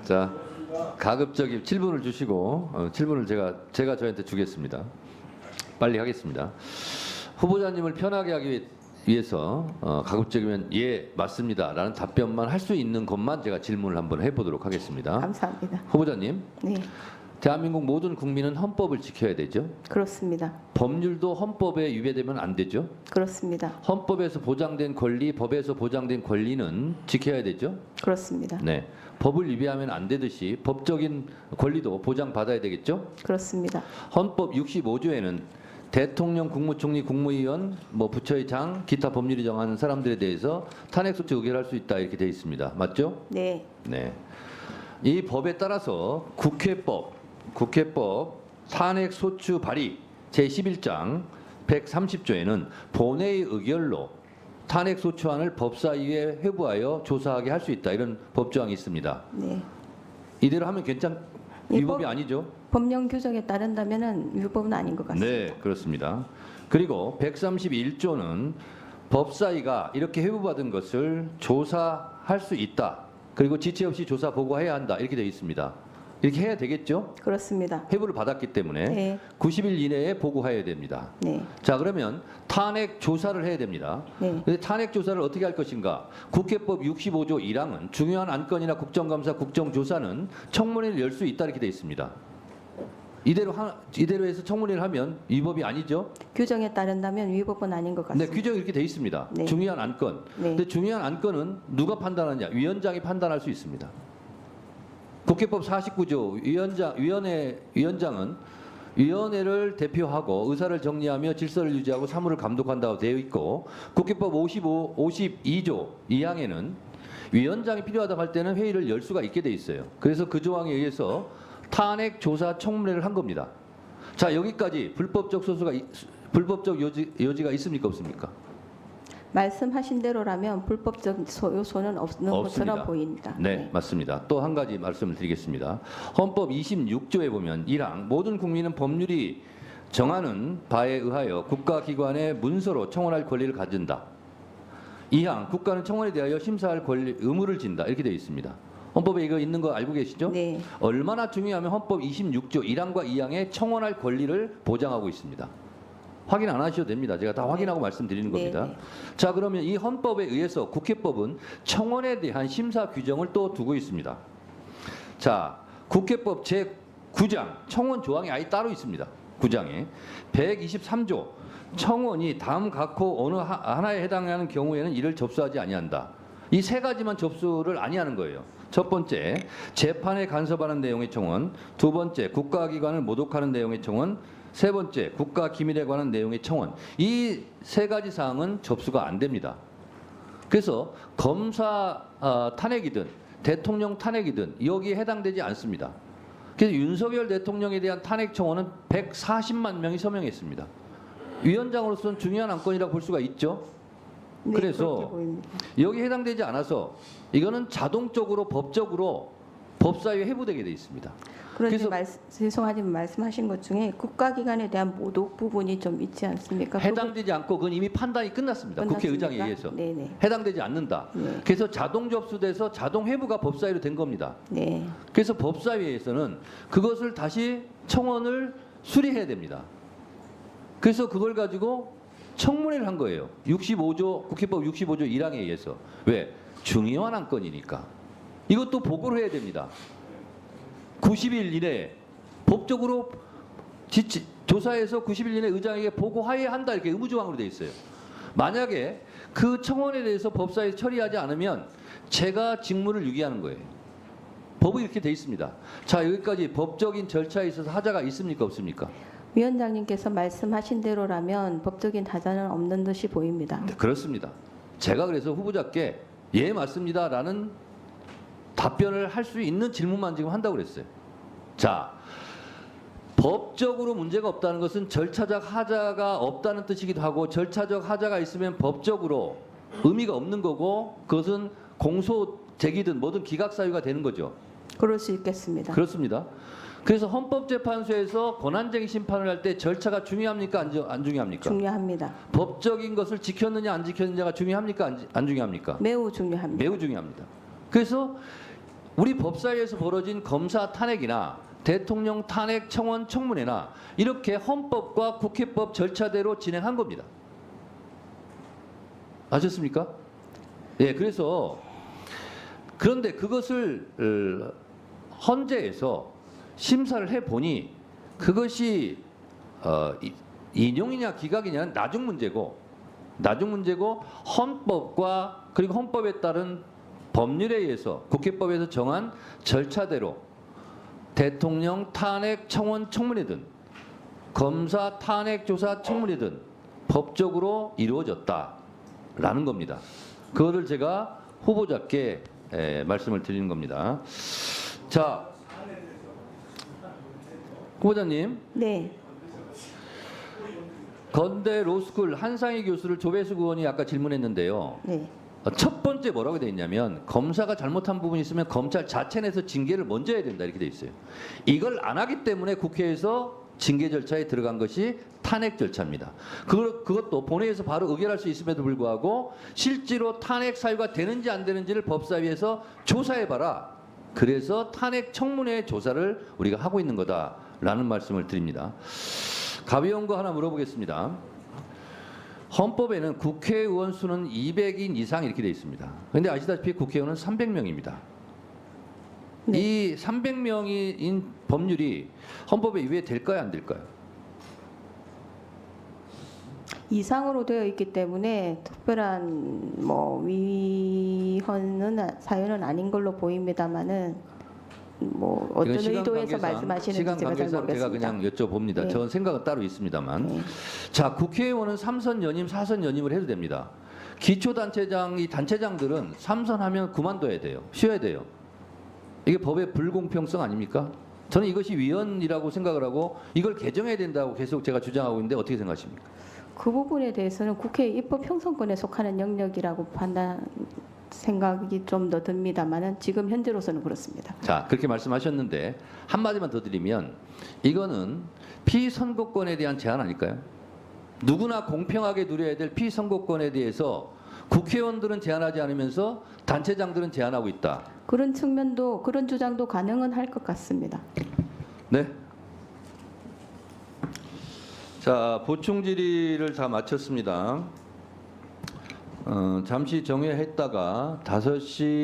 자, 가급적이 7분을 주시고 7분을 제가 저한테 주겠습니다. 빨리 하겠습니다. 후보자님을 편하게 하기 위해서 가급적이면 예 맞습니다라는 답변만 할 수 있는 것만 제가 질문을 한번 해보도록 하겠습니다. 감사합니다. 후보자님, 네, 대한민국 모든 국민은 헌법을 지켜야 되죠. 그렇습니다. 법률도 헌법에 위배되면 안 되죠. 그렇습니다. 헌법에서 보장된 권리, 법에서 보장된 권리는 지켜야 되죠. 그렇습니다. 네, 법을 위배하면 안 되듯이 법적인 권리도 보장받아야 되겠죠. 그렇습니다. 헌법 65조에는 대통령, 국무총리, 국무위원, 부처의 장, 기타 법률이 정하는 사람들에 대해서 탄핵소추 의결할 수 있다 이렇게 되어 있습니다. 맞죠? 네, 네. 이 법에 따라서 국회법 탄핵소추 발의 제11장 130조에는 본회의 의결로 탄핵소추안을 법사위에 회부하여 조사하게 할 수 있다 이런 법조항이 있습니다. 네. 이대로 하면 위법이 법- 아니죠? 법령 규정에 따른다면은 위법은 아닌 것 같습니다. 네, 그렇습니다. 그리고 131조는 법사위가 이렇게 회부받은 것을 조사할 수 있다. 그리고 지체 없이 조사 보고해야 한다. 이렇게 되어 있습니다. 이렇게 해야 되겠죠? 그렇습니다. 회부를 받았기 때문에 네, 90일 이내에 보고해야 됩니다. 네, 자, 그러면 탄핵 조사를 해야 됩니다. 네. 근데 탄핵 조사를 어떻게 할 것인가? 국회법 65조 1항은 중요한 안건이나 국정감사, 국정조사는 청문회를 열 수 있다 이렇게 되어 있습니다. 이대로 해서 청문회를 하면 위법이 아니죠? 규정에 따른다면 위법은 아닌 것 네, 같습니다. 규정이 이렇게 돼 있습니다. 네. 중요한 안건. 네. 근데 중요한 안건은 누가 판단하냐? 위원장이 판단할 수 있습니다. 국회법 49조 위원장은 위원회를 대표하고 의사를 정리하며 질서를 유지하고 사무를 감독한다고 되어 있고 국회법 52조 2항에는 위원장이 필요하다고 할 때는 회의를 열 수가 있게 돼 있어요. 그래서 그 조항에 의해서 탄핵 조사 청문회를 한 겁니다. 자, 여기까지 불법적 여지가 있습니까 없습니까? 말씀하신 대로라면 불법적 요소는 없는 없습니다. 것처럼 보입니다. 네, 맞습니다. 또 한 가지 말씀을 드리겠습니다. 헌법 26조에 보면 1항 모든 국민은 법률이 정하는 바에 의하여 국가기관의 문서로 청원할 권리를 가진다. 2항 국가는 청원에 대하여 심사할 의무를 진다. 이렇게 되어 있습니다. 헌법에 이거 있는 거 알고 계시죠? 네, 얼마나 중요하면 헌법 26조 1항과 2항에 청원할 권리를 보장하고 있습니다. 확인 안 하셔도 됩니다. 제가 다 확인하고 말씀드리는 네, 겁니다. 네. 자, 그러면 이 헌법에 의해서 국회법은 청원에 대한 심사 규정을 또 두고 있습니다. 자, 국회법 제9장 청원 조항이 아예 따로 있습니다. 9장에 123조 청원이 다음 각호 어느 하나에 해당하는 경우에는 이를 접수하지 아니한다. 이 세 가지만 접수를 아니하는 거예요. 첫 번째, 재판에 간섭하는 내용의 청원. 두 번째, 국가기관을 모독하는 내용의 청원. 세 번째, 국가 기밀에 관한 내용의 청원. 이 세 가지 사항은 접수가 안 됩니다. 그래서 검사 탄핵이든 대통령 탄핵이든 여기에 해당되지 않습니다. 그래서 윤석열 대통령에 대한 탄핵 청원은 140만 명이 서명했습니다. 위원장으로서는 중요한 안건이라고 볼 수가 있죠. 네, 그래서 그렇게 보입니다. 여기 해당되지 않아서 이거는 자동적으로 법적으로 법사위에 회부되게 돼 있습니다. 그런데 그래서 죄송하지만 말씀하신 것 중에 국가기관에 대한 모독 부분이 좀 있지 않습니까? 해당되지 않고 그건 이미 판단이 끝났습니다. 국회의장에 의해서. 네네. 해당되지 않는다. 네. 그래서 자동 접수돼서 자동 회부가 법사위로 된 겁니다. 네. 그래서 법사위에서는 그것을 다시 청원을 수리해야 됩니다. 그래서 그걸 가지고 청문회를 한 거예요. 65조 국회법 65조 1항에 의해서. 왜? 중요한 안건이니까. 이것도 보고를 해야 됩니다. 90일 이내에 법적으로 조사해서 90일 이내에 의장에게 보고해야 한다 이렇게 의무조항으로 되어 있어요. 만약에 그 청원에 대해서 법사위에서 처리하지 않으면 제가 직무를 유기하는 거예요. 법이 이렇게 되어 있습니다. 자, 여기까지 법적인 절차에 있어서 하자가 있습니까 없습니까? 위원장님께서 말씀하신 대로라면 법적인 하자는 없는 듯이 보입니다. 네, 그렇습니다. 제가 그래서 후보자께 예 맞습니다라는 답변을 할 수 있는 질문만 지금 한다고 그랬어요. 자, 법적으로 문제가 없다는 것은 절차적 하자가 없다는 뜻이기도 하고 절차적 하자가 있으면 법적으로 의미가 없는 거고 그것은 공소 제기든 뭐든 기각 사유가 되는 거죠. 그럴 수 있겠습니다. 그렇습니다. 그래서 헌법재판소에서 권한쟁의 심판을 할 때 절차가 중요합니까? 안 중요합니까? 중요합니다. 법적인 것을 지켰느냐 안 지켰느냐가 중요합니까? 안 중요합니까? 매우 중요합니다. 매우 중요합니다. 그래서 우리 법사위에서 벌어진 검사 탄핵이나 대통령 탄핵 청원 청문회나 이렇게 헌법과 국회법 절차대로 진행한 겁니다. 아셨습니까? 예, 그래서 그런데 그것을 헌재에서 심사를 해 보니 그것이 인용이냐 기각이냐는 나중 문제고 헌법과 그리고 헌법에 따른 법률에 의해서 국회법에서 정한 절차대로 대통령 탄핵 청원 청문회든 검사 탄핵 조사 청문회든 법적으로 이루어졌다라는 겁니다. 그거를 제가 후보자께 말씀을 드리는 겁니다. 자, 후보자님. 네. 건대 로스쿨 한상희 교수를 조배수 의원이 아까 질문했는데요. 네. 첫 번째 뭐라고 되어 있냐면 검사가 잘못한 부분이 있으면 검찰 자체 내에서 징계를 먼저 해야 된다 이렇게 되어 있어요. 이걸 안 하기 때문에 국회에서 징계 절차에 들어간 것이 탄핵 절차입니다. 그것도 본회의에서 바로 의결할 수 있음에도 불구하고 실제로 탄핵 사유가 되는지 안 되는지를 법사위에서 조사해봐라. 그래서 탄핵 청문회 조사를 우리가 하고 있는 거다라는 말씀을 드립니다. 가비원 거 하나 물어보겠습니다. 헌법에는 국회의원 수는 200인 이상 이렇게 되어 있습니다. 그런데 아시다시피 국회의원은 300명입니다. 네. 이 300명인 법률이 헌법에 위배될까요, 안 될까요? 이상으로 되어 있기 때문에 특별한 뭐 위헌은 사유는 아닌 걸로 보입니다만은 뭐 어떤 의도에서 말씀하시는지 시간 제가 잘 관계상 제가 모르겠습니다. 그냥 여쭤봅니다. 네. 저는 생각은 따로 있습니다만. 네. 자, 국회의원은 3선 연임, 4선 연임을 해도 됩니다. 기초단체장, 이 단체장들은 3선 하면 그만둬야 돼요. 쉬어야 돼요. 이게 법의 불공평성 아닙니까? 저는 이것이 위헌이라고 생각을 하고 이걸 개정해야 된다고 계속 제가 주장하고 있는데 어떻게 생각하십니까? 그 부분에 대해서는 국회 입법 형성권에 속하는 영역이라고 생각이 좀 더 듭니다만은 지금 현재로서는 그렇습니다. 자, 그렇게 말씀하셨는데 한마디만 더 드리면 이거는 피선거권에 대한 제한 아닐까요? 누구나 공평하게 누려야 될 피선거권에 대해서 국회의원들은 제한하지 않으면서 단체장들은 제한하고 있다. 그런 측면도 그런 주장도 가능은 할 것 같습니다. 네. 자, 보충 질의를 다 마쳤습니다. 잠시 정회했다가 5시